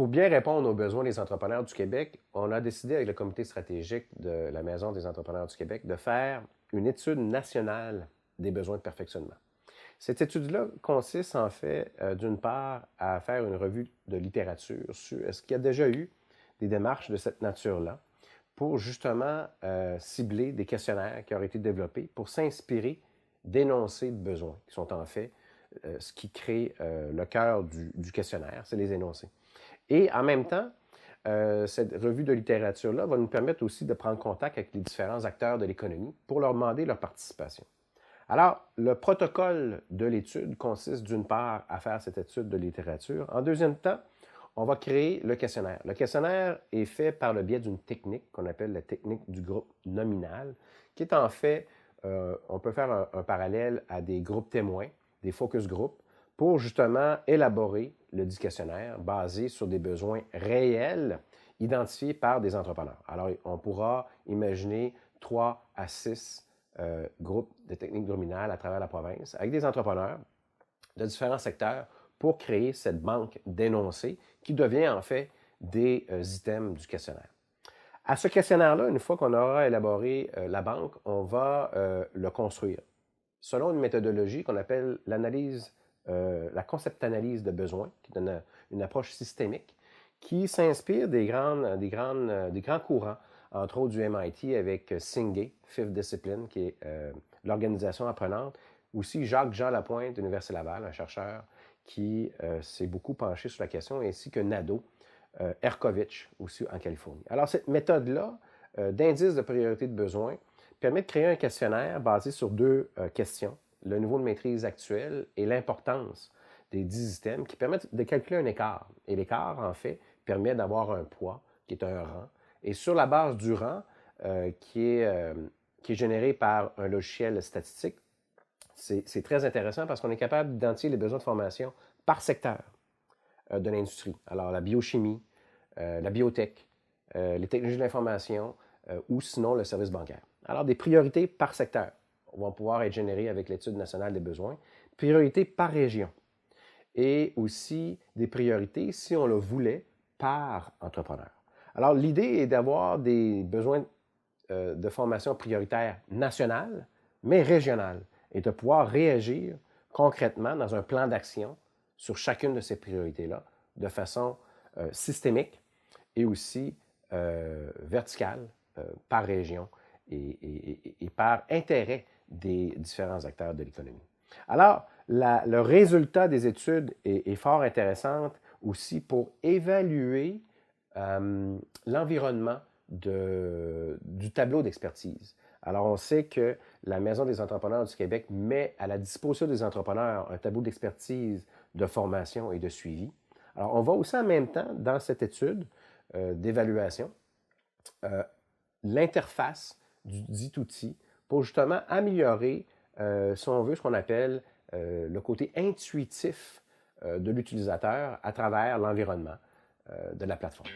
Pour bien répondre aux besoins des entrepreneurs du Québec, on a décidé avec le comité stratégique de la Maison des entrepreneurs du Québec de faire une étude nationale des besoins de perfectionnement. Cette étude-là consiste en fait, d'une part, à faire une revue de littérature sur est-ce qu'il y a déjà eu des démarches de cette nature-là pour justement cibler des questionnaires qui auraient été développés pour s'inspirer d'énoncés de besoins, qui sont en fait ce qui crée le cœur du questionnaire, c'est les énoncés. Et en même temps, cette revue de littérature-là va nous permettre aussi de prendre contact avec les différents acteurs de l'économie pour leur demander leur participation. Alors, le protocole de l'étude consiste d'une part à faire cette étude de littérature. En deuxième temps, on va créer le questionnaire. Le questionnaire est fait par le biais d'une technique qu'on appelle la technique du groupe nominal, qui est en fait, on peut faire un parallèle à des groupes témoins, des focus groups, pour justement élaborer le dit questionnaire basé sur des besoins réels identifiés par des entrepreneurs. Alors, on pourra imaginer 3 à 6 groupes de techniques nominales à travers la province avec des entrepreneurs de différents secteurs pour créer cette banque d'énoncés qui devient en fait des items du questionnaire. À ce questionnaire-là, une fois qu'on aura élaboré la banque, on va le construire selon une méthodologie qu'on appelle l'analyse, la concept-analyse de besoins, qui donne une approche systémique, qui s'inspire des grands courants, entre autres du MIT avec Cingé, Fifth Discipline, qui est l'organisation apprenante. Aussi Jacques-Jean Lapointe de l'Université Laval, un chercheur qui s'est beaucoup penché sur la question, ainsi que Nadeau, Erkovitch, aussi en Californie. Alors, cette méthode-là d'indice de priorité de besoin permet de créer un questionnaire basé sur deux questions, le niveau de maîtrise actuel et l'importance des 10 items qui permettent de calculer un écart. Et l'écart, en fait, permet d'avoir un poids qui est un rang. Et sur la base du rang, qui est généré par un logiciel statistique, c'est très intéressant parce qu'on est capable d'identifier les besoins de formation par secteur de l'industrie. Alors, la biochimie, la biotech, les technologies de l'information ou sinon le service bancaire. Alors, des priorités par secteur vont pouvoir être générées avec l'étude nationale des besoins, priorités par région et aussi des priorités, si on le voulait, par entrepreneur. Alors, l'idée est d'avoir des besoins de formation prioritaire nationale, mais régionale, et de pouvoir réagir concrètement dans un plan d'action sur chacune de ces priorités-là de façon systémique et aussi verticale par région et par intérêt des différents acteurs de l'économie. Alors, le résultat des études est fort intéressant aussi pour évaluer l'environnement du tableau d'expertise. Alors, on sait que la Maison des entrepreneurs du Québec met à la disposition des entrepreneurs un tableau d'expertise de formation et de suivi. Alors, on va aussi en même temps, dans cette étude d'évaluation, l'interface du dit outil pour justement améliorer, si on veut, ce qu'on appelle le côté intuitif de l'utilisateur à travers l'environnement de la plateforme.